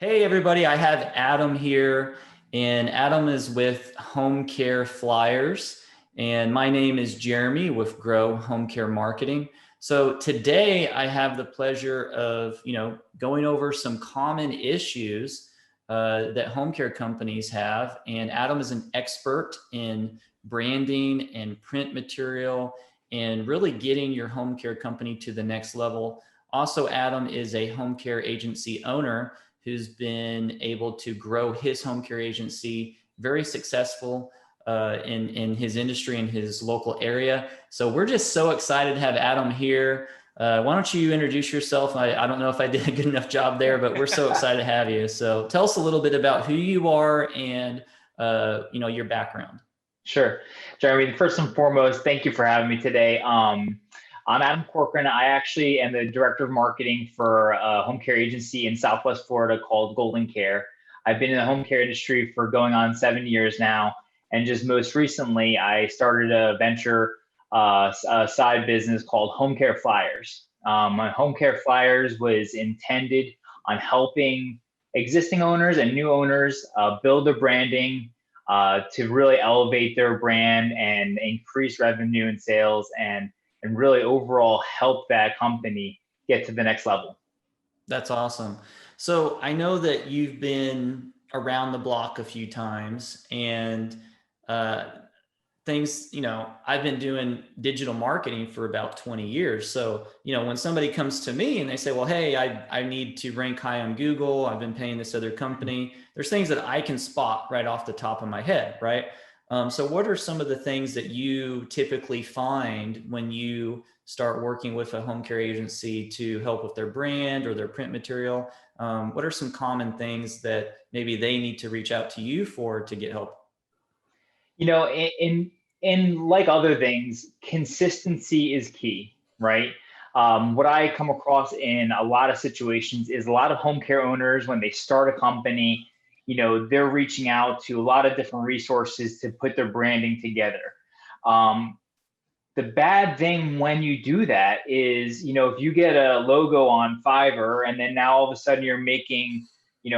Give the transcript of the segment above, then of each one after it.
Hey everybody, I have Adam here, and Adam is with Home Care Flyers, and my name is Jeremy with Grow Home Care Marketing. So today I have the pleasure of, going over some common issues that home care companies have, and Adam is an expert in branding and print material and really getting your home care company to the next level. Also, Adam is a home care agency owner who's been able to grow his home care agency very successful in his industry, in his local area. So we're just so excited to have Adam here. Why don't you introduce yourself? I don't know if I did a good enough job there, but we're so excited to have you. So tell us a little bit about who you are and your background. Sure. Jeremy, first and foremost, thank you for having me today. I'm Adam Corcoran. I actually am the director of marketing for a home care agency in Southwest Florida called Golden Care. I've been in the home care industry for going on 7 years now. And just most recently, I started a venture, a side business called Home Care Flyers. My Home Care Flyers was intended on helping existing owners and new owners build their branding, to really elevate their brand and increase revenue and sales and really overall help that company get to the next level. That's awesome. So I know that you've been around the block a few times and uh, things, I've been doing digital marketing for about 20 years. So, when somebody comes to me and they say, well, hey, I need to rank high on Google, I've been paying this other company, there's things that I can spot right off the top of my head, right? So what are some of the things that you typically find when you start working with a home care agency to help with their brand or their print material? What are some common things that maybe they need to reach out to you for to get help? You know, in like other things, consistency is key, right? What I come across in a lot of situations is a lot of home care owners, when they start a company, they're reaching out to a lot of different resources to put their branding together. Um, the bad thing when you do that is, if you get a logo on Fiverr and then now all of a sudden you're making,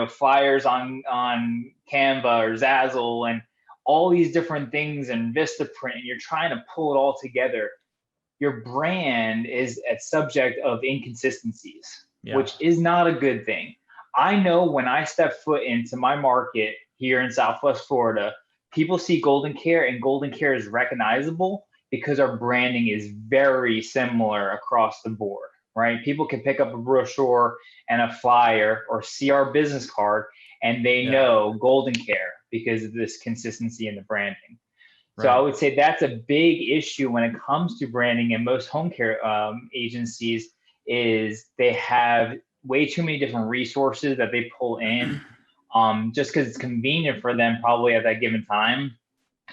flyers on Canva or Zazzle and all these different things and Vistaprint, and you're trying to pull it all together, your brand is a subject of inconsistencies, Yeah. which is not a good thing. I know when I step foot into my market here in Southwest Florida, people see Golden Care and Golden Care is recognizable because our branding is very similar across the board, right? People can pick up a brochure and a flyer or see our business card and they Yeah. know Golden Care because of this consistency in the branding. So I Right. would say that's a big issue when it comes to branding in most home care agencies is they have way too many different resources that they pull in, just because it's convenient for them probably at that given time.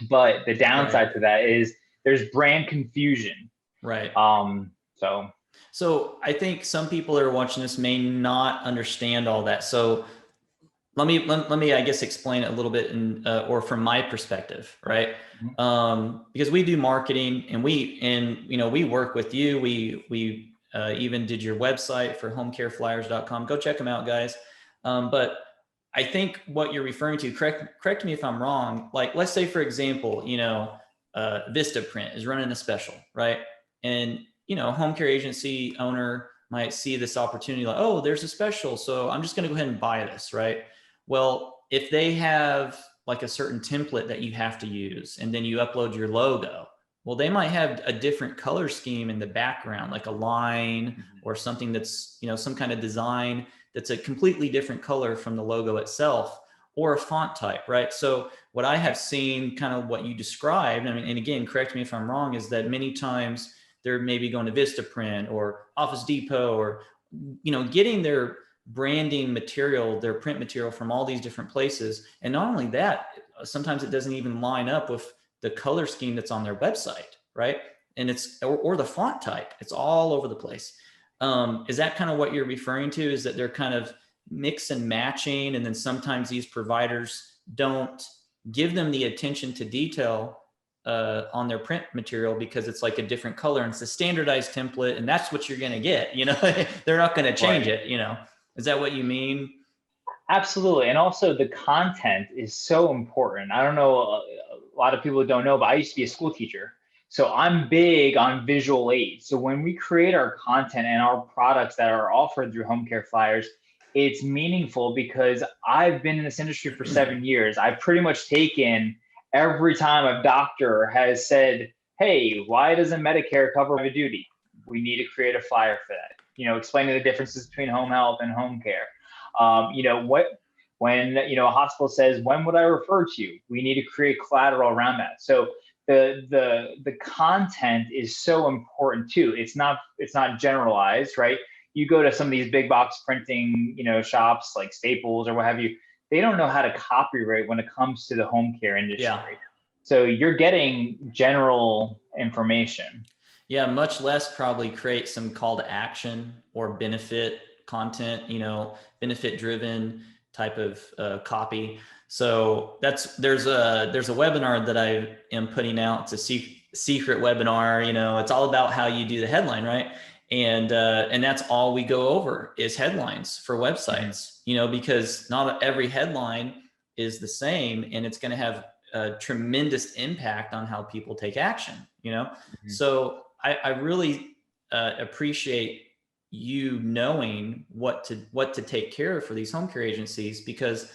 But the Right. downside to that is there's brand confusion. Right. So So I think some people that are watching this may not understand all that. So let me I guess explain it a little bit or from my perspective, right? Because we do marketing and we work with you. We even did your website for homecareflyers.com. Go check them out, guys. But I think what you're referring to, correct me if I'm wrong. Like, let's say, for example, Vistaprint is running a special, right? And, home care agency owner might see this opportunity like, oh, there's a special. So I'm just going to go ahead and buy this, right? Well, if they have like a certain template that you have to use and then you upload your logo, well, they might have a different color scheme in the background, like a line or something that's, some kind of design that's a completely different color from the logo itself or a font type, right? So what I have seen, kind of what you described, I mean, and again, correct me if I'm wrong, is that many times they're maybe going to Vistaprint or Office Depot or, getting their branding material, their print material from all these different places. And not only that, sometimes it doesn't even line up with the color scheme that's on their website, right? And or the font type, it's all over the place. Is that kind of what you're referring to? Is that they're kind of mix and matching, and then sometimes these providers don't give them the attention to detail on their print material because it's like a different color and it's a standardized template, and that's what you're going to get. They're not going to change right. it. Is that what you mean? Absolutely. And also the content is so important. I don't know, a lot of people don't know, but I used to be a school teacher. So I'm big on visual aids. So when we create our content and our products that are offered through home care flyers, it's meaningful because I've been in this industry for 7 years. I've pretty much taken every time a doctor has said, hey, why doesn't Medicare cover private duty? We need to create a flyer for that. Explaining the differences between home health and home care. When a hospital says, when would I refer to you? We need to create collateral around that. So the content is so important too. It's not generalized, right? You go to some of these big box printing, shops like Staples or what have you. They don't know how to copyright when it comes to the home care industry. Yeah. So you're getting general information. Yeah, much less probably create some call to action or benefit content, benefit driven type of copy. So there's a webinar that I am putting out. It's a secret webinar. It's all about how you do the headline, right? And that's all we go over is headlines for websites. Because not every headline is the same, and it's going to have a tremendous impact on how people take action. So I really appreciate you knowing what to take care of for these home care agencies, because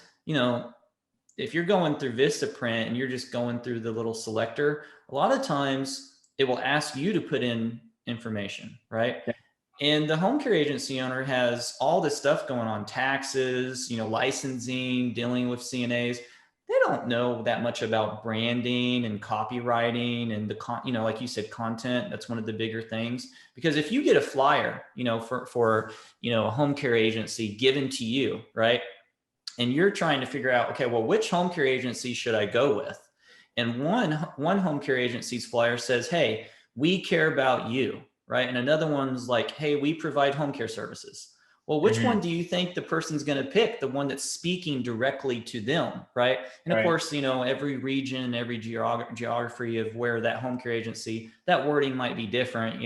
if you're going through Vistaprint and you're just going through the little selector, a lot of times it will ask you to put in information, right? Yeah. And the home care agency owner has all this stuff going on, taxes, licensing, dealing with CNAs. They don't know that much about branding and copywriting and like you said, content. That's one of the bigger things, because if you get a flyer, for a home care agency given to you, right? And you're trying to figure out, okay, well, which home care agency should I go with? And one home care agency's flyer says, hey, we care about you, right? And another one's like, hey, we provide home care services. Well, which one do you think the person's going to pick? The one that's speaking directly to them, right? And of course, every region, every geography of where that home care agency, that wording might be different,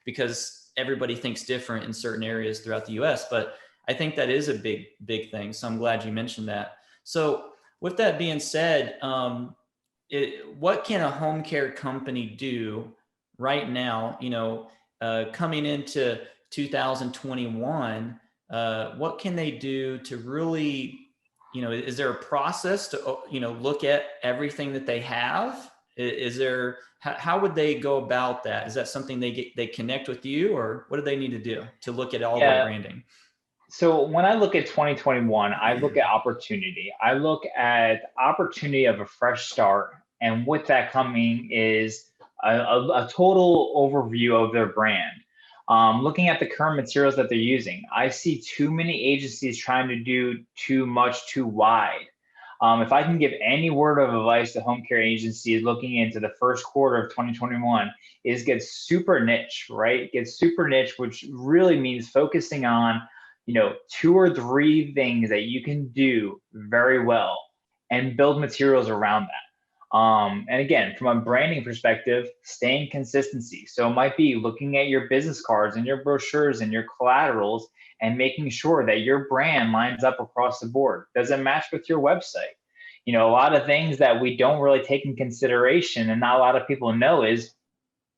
because everybody thinks different in certain areas throughout the US. But I think that is a big, big thing. So I'm glad you mentioned that. So with that being said, what can a home care company do right now, coming into 2021, what can they do to really, is there a process to, look at everything that they have? How would they go about that? Is that something they connect with you, or what do they need to do to look at all their branding? So when I look at 2021, I look at opportunity. I look at opportunity of a fresh start. And with that coming is a total overview of their brand. Looking at the current materials that they're using, I see too many agencies trying to do too much, too wide. If I can give any word of advice to home care agencies looking into the first quarter of 2021, is get super niche, right? Get super niche, which really means focusing on, 2 or 3 things that you can do very well and build materials around that. And again, from a branding perspective, staying consistency. So it might be looking at your business cards and your brochures and your collaterals and making sure that your brand lines up across the board. Does it match with your website? A lot of things that we don't really take in consideration and not a lot of people know is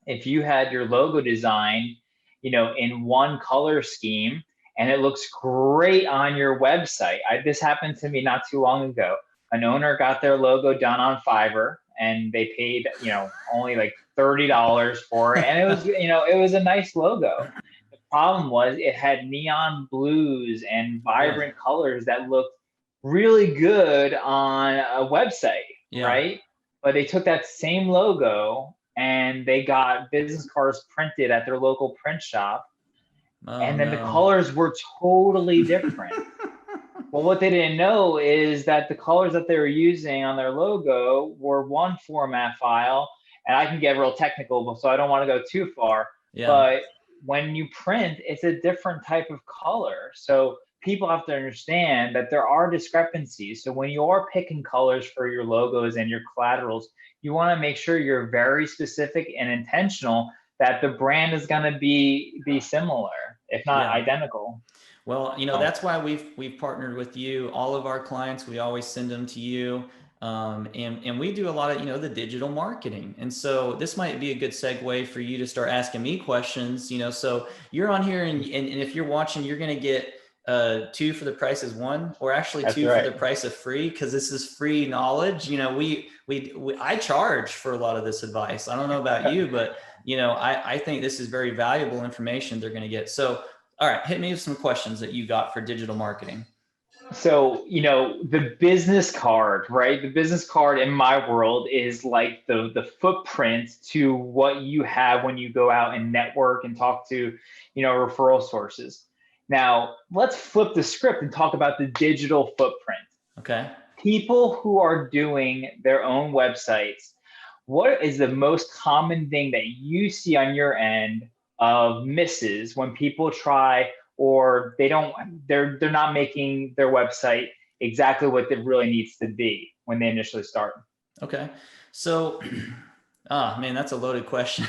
if you had your logo design, in one color scheme and it looks great on your website. This happened to me not too long ago. An owner got their logo done on Fiverr and they paid, only like $30 for it. And it was, it was a nice logo. The problem was it had neon blues and vibrant colors that looked really good on a website, right? But they took that same logo and they got business cards printed at their local print shop. And then the colors were totally different. Well, what they didn't know is that the colors that they were using on their logo were one format file, and I can get real technical, so I don't want to go too far. Yeah. But when you print, it's a different type of color. So people have to understand that there are discrepancies. So when you are picking colors for your logos and your collaterals, you want to make sure you're very specific and intentional that the brand is going to be similar, if not identical. Well, Oh, that's why we've partnered with you. All of our clients, we always send them to you. And we do a lot of, the digital marketing. And so this might be a good segue for you to start asking me questions, so you're on here and if you're watching, you're going to get two for the price is one, or actually that's two for the right. price of free. Cause this is free knowledge. I charge for a lot of this advice. I don't know about you, but I think this is very valuable information they're going to get. So, all right, hit me with some questions that you got for digital marketing. So, the business card, right? The business card in my world is like the footprint to what you have when you go out and network and talk to, referral sources. Now, let's flip the script and talk about the digital footprint. Okay. People who are doing their own websites, what is the most common thing that you see on your end of misses when people try, or they're not making their website exactly what it really needs to be when they initially start? Okay. So, man, that's a loaded question.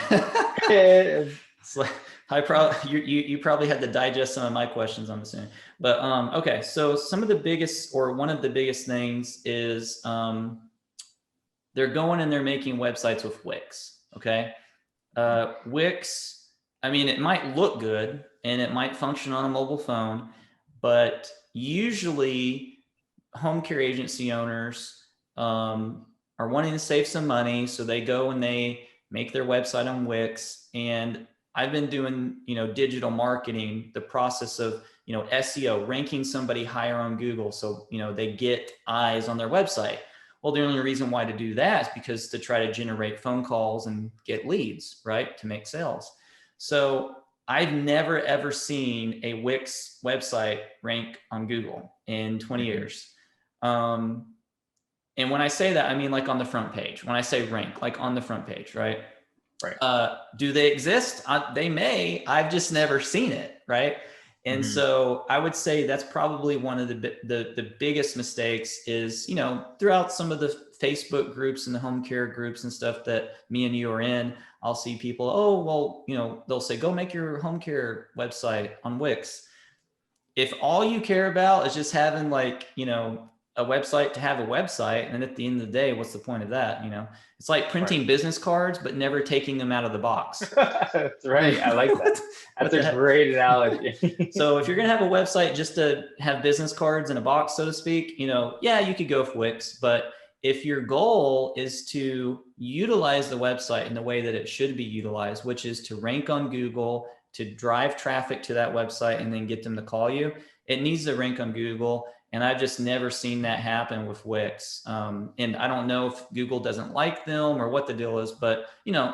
It's like you probably had to digest some of my questions, I'm assuming. But okay, so some of the biggest, or one of the biggest things is they're going and they're making websites with Wix. Okay. Wix, I mean, it might look good and it might function on a mobile phone, but usually home care agency owners are wanting to save some money. So they go and they make their website on Wix. And I've been doing, digital marketing, the process of, SEO, ranking somebody higher on Google. So, they get eyes on their website. Well, the only reason why to do that is because to try to generate phone calls and get leads, right? To make sales. So I've never, ever seen a Wix website rank on Google in 20 years. And when I say that, I mean like on the front page. When I say rank, like on the front page, right? Right. Do they exist? They may. I've just never seen it, right? And so I would say that's probably one of the biggest mistakes is, throughout some of the Facebook groups and the home care groups and stuff that me and you are in, I'll see people, oh, well, they'll say, go make your home care website on Wix. If all you care about is just having like, a website to have a website, and at the end of the day, what's the point of that? It's like printing business cards, but never taking them out of the box. That's right. I like that. That's a great analogy. So if you're going to have a website just to have business cards in a box, so to speak, yeah, you could go for Wix. But if your goal is to utilize the website in the way that it should be utilized, which is to rank on Google, to drive traffic to that website and then get them to call you, it needs to rank on Google. And I've just never seen that happen with Wix. And I don't know if Google doesn't like them or what the deal is, but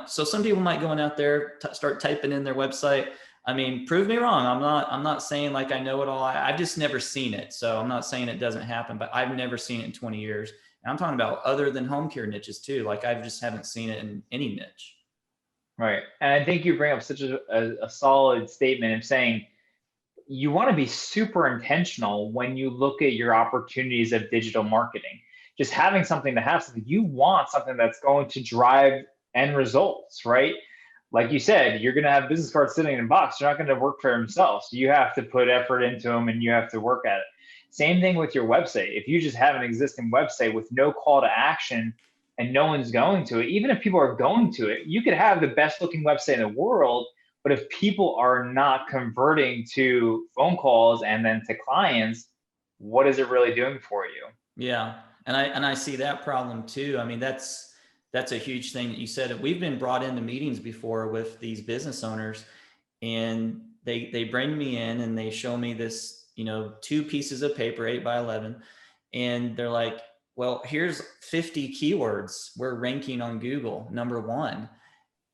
so some people might go in out there, start typing in their website. I mean, prove me wrong. I'm not saying like I know it all. I've just never seen it. So I'm not saying it doesn't happen, but I've never seen it in 20 years. And I'm talking about other than home care niches too. Like I just haven't seen it in any niche. Right. And I think you bring up such a solid statement of saying, you want to be super intentional when you look at your opportunities of digital marketing. Just having something to have something, you want something that's going to drive end results, right? Like you said, you're going to have business cards sitting in a box. They're not going to work for themselves. You have to put effort into them and you have to work at it. Same thing with your website. If you just have an existing website with no call to action and no one's going to it, even if people are going to it, you could have the best looking website in the world, but if people are not converting to phone calls and then to clients, what is it really doing for you? Yeah. And I see that problem too. I mean, that's a huge thing that you said. We've been brought into meetings before with these business owners, and they bring me in and they show me this, 2 pieces of paper, 8 by 11. And they're like, well, here's 50 keywords we're ranking on Google, number 1.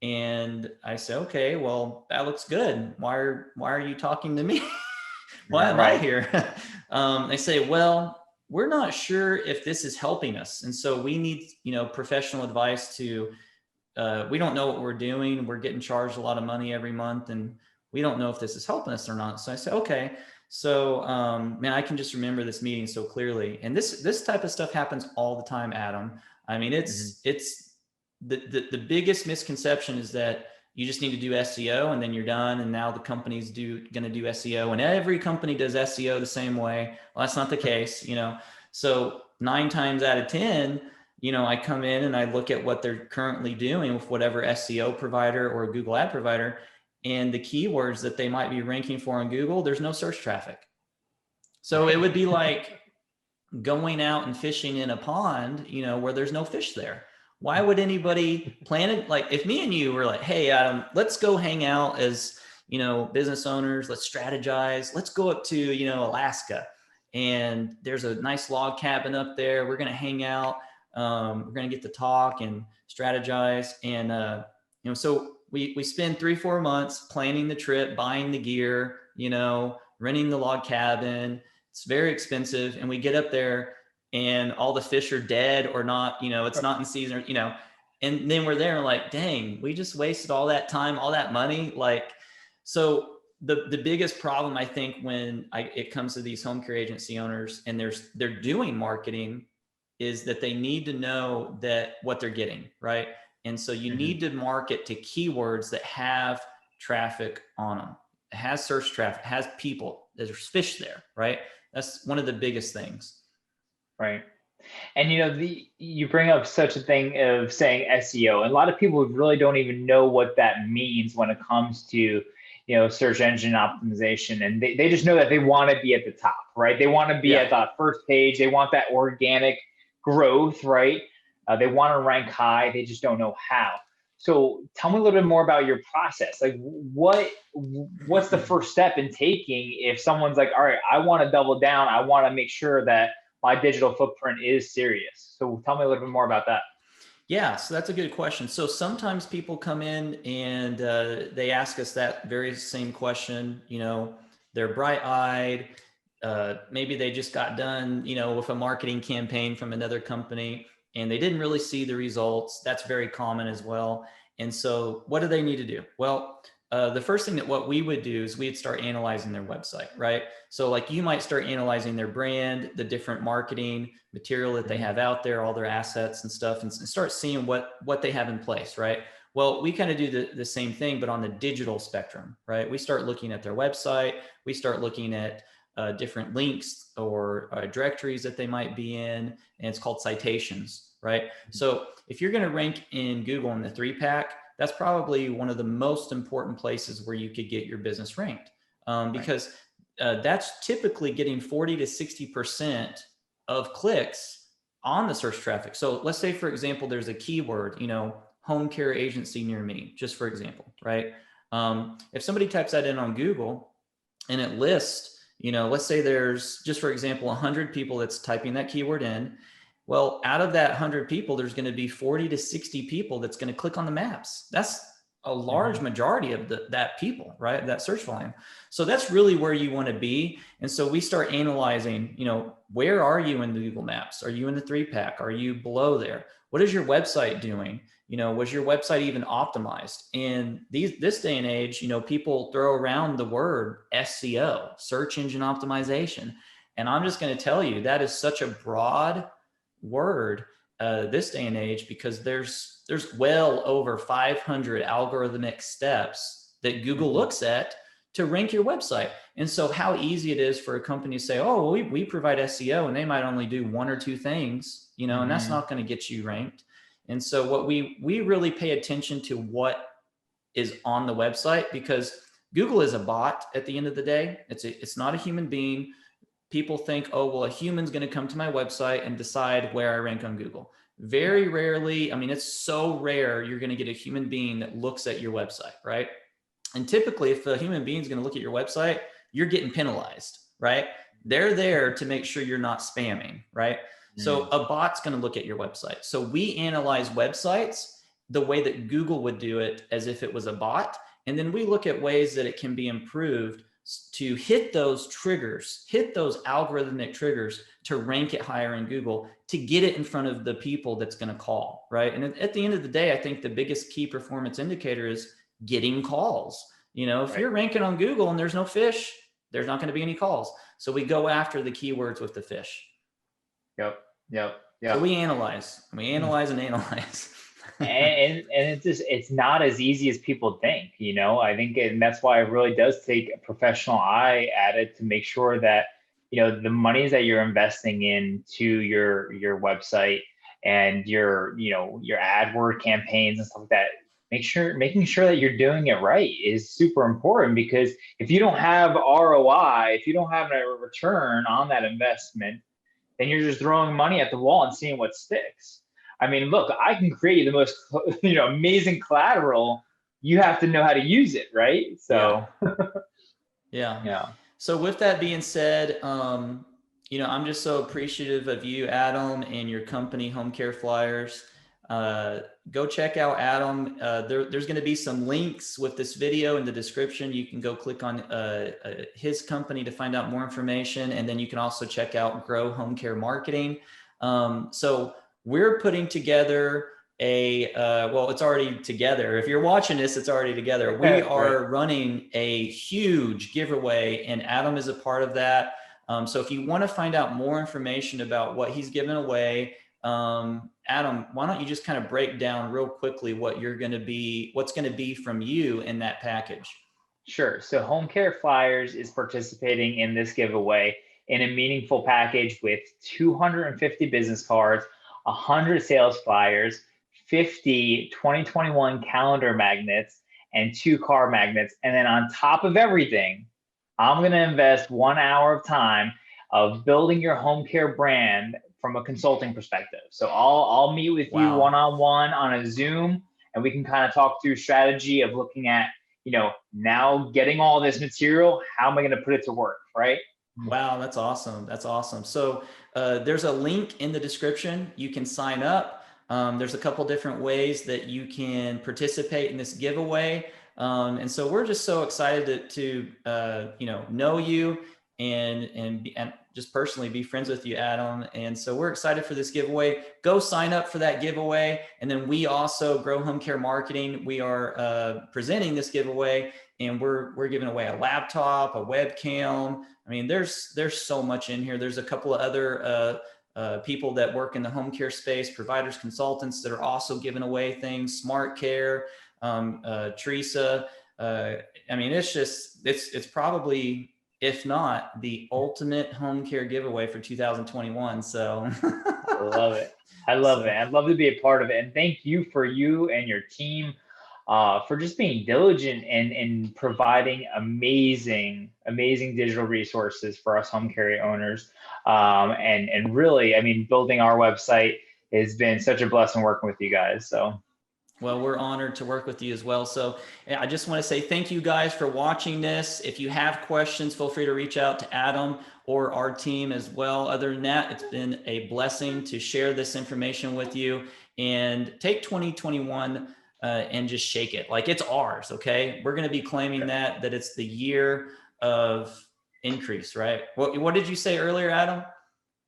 And I say, okay, well, that looks good. Why are you talking to me? Why am I here? They say, well, we're not sure if this is helping us. And so we need, professional advice to, we don't know what we're doing. We're getting charged a lot of money every month and we don't know if this is helping us or not. So I say, okay. So, man, I can just remember this meeting so clearly. And this type of stuff happens all the time, Adam. I mean, it's the biggest misconception is that, you just need to do SEO and then you're done. And now the company's going to do SEO, and every company does SEO the same way. Well, that's not the case, So 9 times out of 10, I come in and I look at what they're currently doing with whatever SEO provider or Google ad provider, and the keywords that they might be ranking for on Google, there's no search traffic. So it would be like going out and fishing in a pond, where there's no fish there. Why would anybody plan it? Like if me and you were like, hey, Adam, let's go hang out as, business owners, let's strategize. Let's go up to, Alaska, and there's a nice log cabin up there. We're going to hang out. We're going to get to talk and strategize. And, so we spend 3-4 months planning the trip, buying the gear, renting the log cabin. It's very expensive. And we get up there and all the fish are dead or not, it's not in season, and then we're there and like, dang, we just wasted all that time, all that money. So the biggest problem, I think, when it comes to these home care agency owners and they're doing marketing, is that they need to know that what they're getting, right? And so you need to market to keywords that have traffic on them, it has search traffic, has people, there's fish there, right? That's one of the biggest things. Right. And you bring up such a thing of saying SEO, and a lot of people really don't even know what that means when it comes to, search engine optimization. And they just know that they want to be at the top, right? They want to be at the first page. They want that organic growth, right? They want to rank high. They just don't know how. So tell me a little bit more about your process. Like what's the first step in taking if someone's like, all right, I want to double down. I want to make sure that my digital footprint is serious. So tell me a little bit more about that. Yeah, so that's a good question. So sometimes people come in and they ask us that very same question. They're bright-eyed. Maybe they just got done, with a marketing campaign from another company, and they didn't really see the results. That's very common as well. And so what do they need to do? Well, the first thing that what we would do is we'd start analyzing their website, right? So like you might start analyzing their brand, the different marketing material that they have out there, all their assets and stuff, and start seeing what they have in place, right? Well, we kind of do the same thing, but on the digital spectrum, right? We start looking at their website. We start looking at different links or directories that they might be in, and it's called citations, right? So if you're going to rank in Google in the 3-pack, that's probably one of the most important places where you could get your business ranked, because that's typically getting 40 to 60% of clicks on the search traffic. So let's say, for example, there's a keyword, home care agency near me, just for example, right? If somebody types that in on Google and it lists, let's say there's, just for example, 100 people that's typing that keyword in. Well, out of that 100 people, there's going to be 40 to 60 people that's going to click on the maps. That's a large majority of that people, right? That search volume. So that's really where you want to be. And so we start analyzing, where are you in the Google Maps? Are you in the 3-pack? Are you below there? What is your website doing? Was your website even optimized? And this day and age, people throw around the word SEO, search engine optimization. And I'm just going to tell you, that is such a broad word this day and age, because there's well over 500 algorithmic steps that Google looks at to rank your website. And so how easy it is for a company to say, oh, well, we provide SEO, and they might only do 1 or 2 things, and that's not going to get you ranked. And so what we really pay attention to what is on the website, because Google is a bot at the end of the day. It's not a human being. People think, oh, well, a human's going to come to my website and decide where I rank on Google. Very rarely, it's so rare you're going to get a human being that looks at your website, right? And typically, if a human being is going to look at your website, you're getting penalized, right? They're there to make sure you're not spamming, right? So a bot's going to look at your website. So we analyze websites the way that Google would do it, as if it was a bot. And then we look at ways that it can be improved to hit those triggers, hit those algorithmic triggers to rank it higher in Google, to get it in front of the people that's going to call, right? And at the end of the day, I think the biggest key performance indicator is getting calls. If you're ranking on Google and there's no fish, there's not going to be any calls. So we go after the keywords with the fish. Yep. So we analyze and analyze. and it's not as easy as people think, you know. I think, and that's why it really does take a professional eye at it to make sure that, you know, the monies that you're investing into your website and your, you know, your AdWord campaigns and stuff like that, making sure that you're doing it right is super important, because if you don't have ROI, if you don't have a return on that investment, then you're just throwing money at the wall and seeing what sticks. I mean, look, I can create the most, you know, amazing collateral. You have to know how to use it, right? So, yeah. yeah. So with that being said, you know, I'm just so appreciative of you, Adam, and your company, Home Care Flyers. Go check out Adam. There's going to be some links with this video in the description. You can go click on his company to find out more information. And then you can also check out Grow Home Care Marketing. So we're putting together well, it's already together. If you're watching this, it's already together. We are running a huge giveaway, and Adam is a part of that. So if you want to find out more information about what he's giving away, Adam, why don't you just kind of break down real quickly what's going to be from you in that package? Sure. So Home Care Flyers is participating in this giveaway in a meaningful package with 250 business cards, 100 sales flyers, 50 2021 calendar magnets, and 2 car magnets. And then on top of everything, I'm going to invest 1 hour of time of building your home care brand from a consulting perspective. So I'll meet with you one-on-one on a Zoom, and we can kind of talk through strategy of looking at, you know, now getting all this material, how am I going to put it to work, right? Wow, that's awesome. That's awesome. So there's a link in the description. You can sign up. There's a couple different ways that you can participate in this giveaway. And so we're just so excited to you know you and just personally be friends with you, Adam. And so we're excited for this giveaway. Go sign up for that giveaway. And then we also, Grow Home Care Marketing, we are presenting this giveaway, and we're giving away a laptop, a webcam. I mean, there's so much in here. There's a couple of other people that work in the home care space, providers, consultants, that are also giving away things. Smart Care, Teresa. I mean, it's probably, if not the ultimate home care giveaway for 2021. So I love it. I love it. I'd love to be a part of it. And thank you and your team for just being diligent and providing amazing digital resources for us home care owners. And really, I mean, building our website has been such a blessing working with you guys. So. Well, we're honored to work with you as well. So I just want to say thank you guys for watching this. If you have questions, feel free to reach out to Adam or our team as well. Other than that, it's been a blessing to share this information with you, and take 2021 and just shake it like it's ours. Okay. We're going to be claiming that it's the year of increase, right? What did you say earlier, Adam?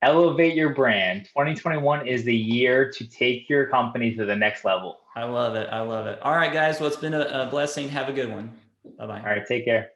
Elevate your brand. 2021 is the year to take your company to the next level. I love it. I love it. All right, guys. Well, it's been a blessing. Have a good one. Bye-bye. All right. Take care.